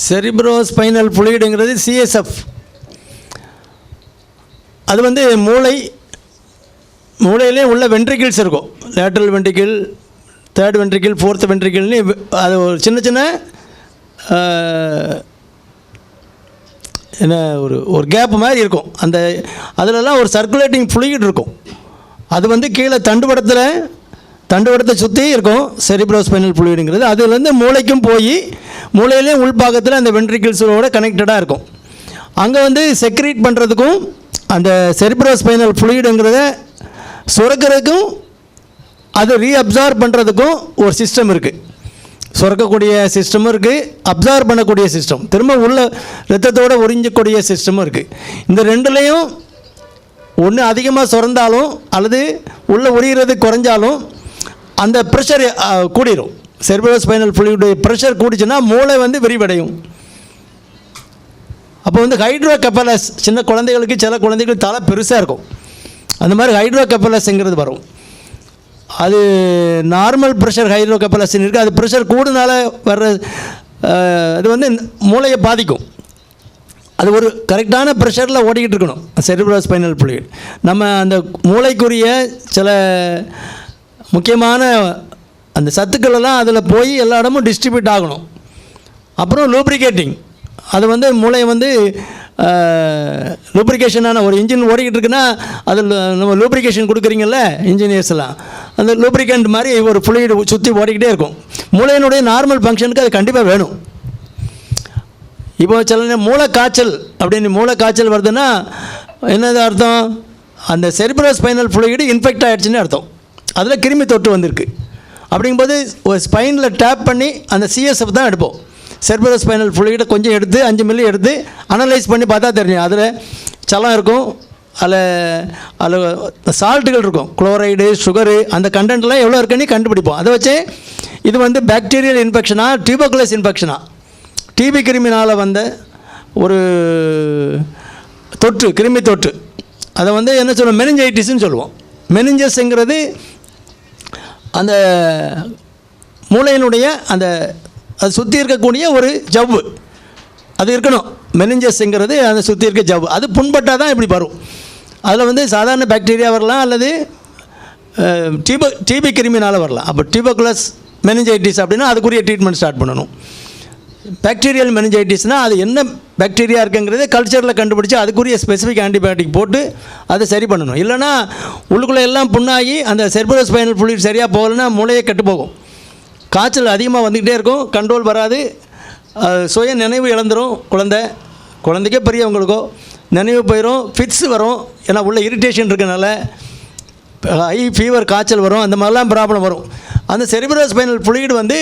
Cerebrospinal ஃப்ளூயிடுங்கிறது CSF. அது வந்து மூளையிலே உள்ள வென்ட்ரிக்கிள்ஸ் இருக்கும். Lateral ventricle, third ventricle, fourth வென்ட்ரிக்கிள்னு அது ஒரு சின்ன சின்ன என்ன ஒரு கேப் மாதிரி இருக்கும். அதிலெல்லாம் ஒரு சர்க்குலேட்டிங் ஃப்ளூயிட் இருக்கும். அது வந்து கீழே தண்டுவடத்தை சுற்றி இருக்கும் செரிப்ரோஸ்பைனல் ஃப்ளூயிடுங்கிறது. அதுலேருந்து மூளைக்கும் போய் மூளையிலே உள்பாகத்தில் அந்த வென்ட்ரிக்கிள்ஸோட கனெக்டடாக இருக்கும். அங்கே வந்து செக்ரீட் பண்ணுறதுக்கும் அந்த செரிப்ரோஸ்பைனல் ஃப்ளூயிடுங்கிறத சுரக்கிறதுக்கும் அதை ரீஅப்சார்ப் பண்ணுறதுக்கும் ஒரு சிஸ்டம் இருக்குது. சுரக்கக்கூடிய சிஸ்டமும் இருக்குது, அப்சார்ப் பண்ணக்கூடிய சிஸ்டம், திரும்ப உள்ள ரத்தத்தோடு உறிஞ்சக்கூடிய சிஸ்டமும் இருக்குது. இந்த ரெண்டுலேயும் ஒன்று அதிகமாக சுரந்தாலும் அல்லது உள்ளே உரிகிறது குறைஞ்சாலும் அந்த ப்ரெஷர் கூடிரும். செரிப்ரோஸ்பைனல் ஃப்ளூயிடுடைய ப்ரெஷர் கூடிச்சுன்னா மூளை வந்து விரிவடையும். அப்போ வந்து ஹைட்ரோகெஃபலஸ், சின்ன குழந்தைகளுக்கு சில குழந்தைகளுக்கு தலை பெருசாக இருக்கும், அந்த மாதிரி ஹைட்ரோகெஃபலஸ்ங்கிறது வரும். அது நார்மல் ப்ரெஷர் ஹைட்ரோகெஃபலஸ்ன்னு இருக்குது. அது ப்ரெஷர் கூடுனால வர்ற அது வந்து மூளையை பாதிக்கும். அது ஒரு கரெக்டான ப்ரெஷரில் ஓடிக்கிட்டு இருக்கணும் செரிப்ரோஸ்பைனல் ஃப்ளூயிட். நம்ம அந்த மூளைக்குரிய சில முக்கியமான அந்த சத்துக்களெல்லாம் அதில் போய் எல்லா இடமும் டிஸ்ட்ரிபியூட் ஆகணும். அப்புறம் லூப்ரிகேட்டிங், அது வந்து மூளை வந்து லூப்ரிகேஷனான ஒரு இன்ஜின் ஓடிக்கிட்டு இருக்குன்னா அதில் நம்ம லூப்ரிகேஷன் கொடுக்குறீங்கல்ல இன்ஜினியர்ஸ் எல்லாம், அந்த லூப்ரிகண்ட் மாதிரி ஒரு ஃப்ளூயிட் சுற்றி ஓடிக்கிட்டே இருக்கும். மூளையினுடைய நார்மல் ஃபங்க்ஷனுக்கு அது கண்டிப்பாக வேணும். இப்போ சில மூளைக்காய்ச்சல் மூளைக்காய்ச்சல் வருதுன்னா என்னது அர்த்தம்? அந்த செரிப்ரோஸ்பைனல் ஃப்ளூயிடு இன்ஃபெக்ட் ஆகிடுச்சுன்னு அர்த்தம். அதில் கிருமி தொற்று வந்திருக்கு. அப்படிங்கும்போது ஒரு ஸ்பைனில் டேப் பண்ணி அந்த சிஎஸ்எஃப் தான் எடுப்போம். செரிப்ரோஸ்பைனல் ஃப்ளூயிடை கொஞ்சம் எடுத்து 5 மில்லி எடுத்து அனலைஸ் பண்ணி பார்த்தா தெரியும். அதில் சலம் இருக்கும், அதில் சால்ட்டுகள் இருக்கும், குளோரைடு, சுகரு, அந்த கண்டென்ட்லாம் எவ்வளோ இருக்குன்னு கண்டுபிடிப்போம். அதை வச்சு இது வந்து பாக்டீரியல் இன்ஃபெக்ஷனா டியூபர்குலோசிஸ் இன்ஃபெக்ஷனா, டிபி கிருமினால் வந்த ஒரு தொற்று, கிருமி தொற்று. அதை வந்து என்ன சொல்லுவோம்? மெனிஞ்சைட்டிஸ்ன்னு சொல்லுவோம். மெனிஞ்சஸ்ங்கிறது அந்த மூளையினுடைய அது சுற்றி இருக்கக்கூடிய ஒரு ஜவ்வு, அது இருக்கணும். மெனிஞ்சஸ்ங்கிறது அதை சுற்றி இருக்க ஜவ்வு, அது புண்பட்டால் தான் இப்படி வரும். அதில் வந்து சாதாரண பாக்டீரியா வரலாம் அல்லது டிபி கிருமினால் வரலாம். அப்போ டியூபர்குலோசிஸ் மெனிஞ்சைட்டிஸ் அப்படின்னா அதுக்குரிய ட்ரீட்மெண்ட் ஸ்டார்ட் பண்ணணும். பாக்டீரியல் மெனிஞ்சைட்டிஸ்னால் அது என்ன பாக்டீரியா இருக்குங்கிறதே கல்ச்சரில் கண்டுபிடிச்சி அதுக்குரிய ஸ்பெசிஃபிக் ஆன்டிபயோட்டிக் போட்டு அதை சரி பண்ணணும். இல்லைனா உள்ளுக்குள்ளே எல்லாம் புண்ணாகி அந்த செரிப்ரோஸ்பைனல் ஃப்ளூயிட் சரியாக போகலைன்னா மூளையே கெட்டு போகும். காய்ச்சல் அதிகமாக வந்துக்கிட்டே இருக்கும், கண்ட்ரோல் வராது, சுய நினைவு இழந்துடும். குழந்தைக்கே பெரியவங்களுக்கோ நினைவு போயிடும், ஃபிட்ஸ் வரும். ஏன்னா உள்ள இரிட்டேஷன் இருக்கனால ஹை ஃபீவர், காய்ச்சல் வரும், அந்த மாதிரிலாம் ப்ராப்ளம் வரும். அந்த செரிப்ரோஸ்பைனல் ஃப்ளூயிட் வந்து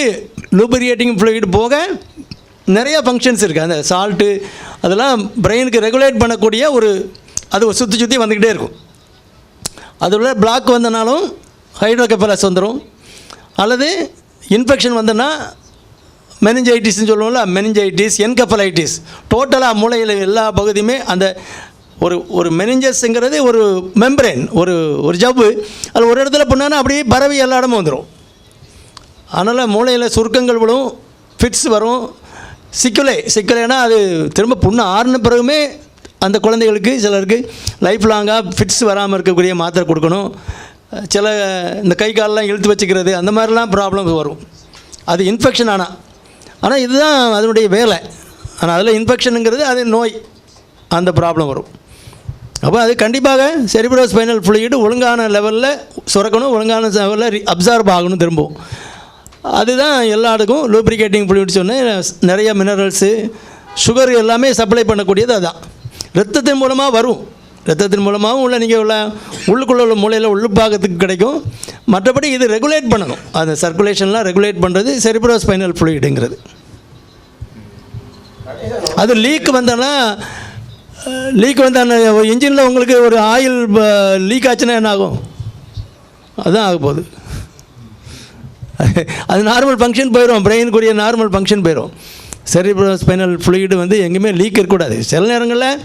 லூப்ரிகேட்டிங் ஃப்ளூயிட் போக நிறைய ஃபங்க்ஷன்ஸ் இருக்குது. அந்த சால்ட்டு அதெல்லாம் பிரெயினுக்கு ரெகுலேட் பண்ணக்கூடிய அது சுற்றி வந்துக்கிட்டே இருக்கும். அதில் பிளாக் வந்தனாலும் ஹைட்ரோகெஃபலஸ் வந்துடும், அல்லது இன்ஃபெக்ஷன் வந்ததுன்னா மெனிஞ்சைட்டிஸ்ன்னு சொல்லுவோம்ல, மெனிஞ்சைட்டிஸ், என்கெஃபலைட்டிஸ், டோட்டலாக மூளையில் எல்லா பகுதியுமே அந்த ஒரு மெனிஞ்சஸ்ங்கிறது ஒரு மெம்பரேன், ஒரு ஜவ்வு, அது ஒரு இடத்துல பண்ணால் அப்படியே பரவி எல்லா இடமும் வந்துடும். அதனால் மூளையில் சுருக்கங்கள் விடும், ஃபிட்ஸ் வரும். சிக்கலைனா அது திரும்ப புண்ணு ஆறுன பிறகுமே அந்த குழந்தைகளுக்கு சிலருக்கு லைஃப் லாங்காக ஃபிட்ஸ் வராமல் இருக்கக்கூடிய மாத்திரை கொடுக்கணும். சில இந்த கை காலெலாம் இழுத்து வச்சுக்கிறது, அந்த மாதிரிலாம் ப்ராப்ளம்ஸ் வரும். அது இன்ஃபெக்ஷன் ஆனால் இதுதான் அதனுடைய வேலை. ஆனால் அதில் இன்ஃபெக்ஷனுங்கிறது அது நோய், அந்த ப்ராப்ளம் வரும். அப்போ அது கண்டிப்பாக செரிப்ரோஸ்பைனல் ஃப்ளூயிடு ஒழுங்கான லெவலில் சுரக்கணும், ஒழுங்கான லெவலில் அப்சார்ப் ஆகணும் திரும்பவும். அதுதான் எல்லா இடக்கும் லூப்ரிகேட்டிங் ஃப்ளூயிட் சொன்னேன். நிறைய மினரல்ஸு, சுகர் எல்லாமே சப்ளை பண்ணக்கூடியது அதுதான். ரத்தத்தின் மூலமாக வரும், ரத்தத்தின் மூலமாகவும் உள்ள நீங்கள் உள்ளுக்குள்ள உள்ள மூளையில் உள்ளுப்பாகத்துக்கு கிடைக்கும். மற்றபடி இது ரெகுலேட் பண்ணணும், அந்த சர்க்குலேஷன்லாம் ரெகுலேட் பண்ணுறது செரிப்ரோஸ்பைனல் ஃப்ளூயிடுங்கிறது. அது லீக் வந்தோன்னா இன்ஜினில் உங்களுக்கு ஒரு ஆயில் லீக் ஆச்சுன்னா என்ன ஆகும்? அதுதான் ஆக போகுது. அது நார்மல் ஃபங்க்ஷன் போயிடும், பிரெயினுக்குரிய நார்மல் ஃபங்க்ஷன் போயிடும். செரிப்ரோஸ்பைனல் ஃப்ளூயிடு வந்து எங்கேயுமே லீக் இருக்கக்கூடாது. சில நேரங்களில்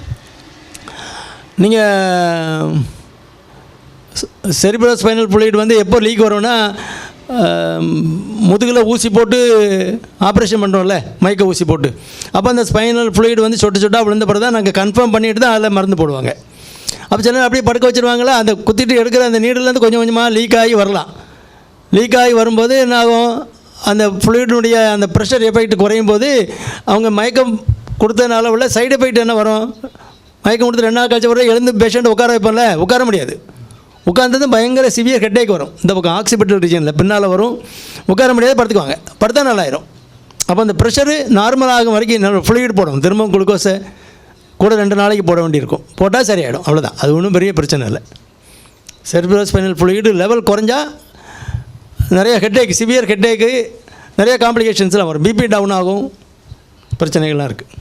நீங்கள் செரிப்ரோஸ்பைனல் ஃப்ளூயிட் வந்து எப்போ லீக் வரும்னா முதுகில் ஊசி போட்டு ஆப்ரேஷன் பண்ணுறோம்ல, மயக்க ஊசி போட்டு, அப்போ அந்த ஸ்பைனல் ஃப்ளூயிட் வந்து சொட்டு சொட்டாக விழுந்த பிறகு தான் நாங்கள் கன்ஃபார்ம் பண்ணிட்டு தான் அதில் மருந்து போடுவாங்க. அப்போ சில நேரம் அப்படியே படுக்க வச்சுருவாங்களா, அந்த குத்திட்டு எடுக்கிற அந்த நீடிலேருந்து கொஞ்சம் கொஞ்சமாக லீக் ஆகி வரலாம். லீக் ஆகி வரும்போது என்ன ஆகும், அந்த ஃப்ளூயிடினுடைய அந்த ப்ரெஷர் எஃபெக்ட் குறையும் போது அவங்க மயக்கம் கொடுத்ததுனால உள்ள சைடு எஃபெக்ட் என்ன வரும், மயக்கம் கொடுத்து 2 நாள் கழிச்ச பிறகு எழுந்து பேஷண்ட் உட்கார வைப்போம்ல, உட்கார முடியாது. உட்கார்ந்தது பயங்கர சிவியர் ஹெட்டேக் வரும். இந்த பக்கம் ஆக்சிபிட்டல் ரீஜனில் பின்னால் வரும், உட்கார முடியாது, படுத்துக்குவாங்க. படுத்தா நல்லாயிரும். அப்போ அந்த ப்ரெஷரு நார்மல் ஆகும் வரைக்கும் ஃப்ளூயிட் போடும், திரும்பவும் குளுக்கோஸை கூட 2 நாளைக்கு போட வேண்டியிருக்கும். போட்டால் சரியாயிடும், அவ்வளோதான். அது ஒன்றும் பெரிய பிரச்சனை இல்லை. செரிப்ரோஸ்பைனல் ஃப்ளூயிடு லெவல் குறைஞ்சா நிறைய ஹெட்டேக், சிவியர் ஹெட்டேக்கு, நிறைய காம்ப்ளிகேஷன்ஸ்லாம் வரும். பிபி டவுன் ஆகும், பிரச்சனைகள்லாம் இருக்குது.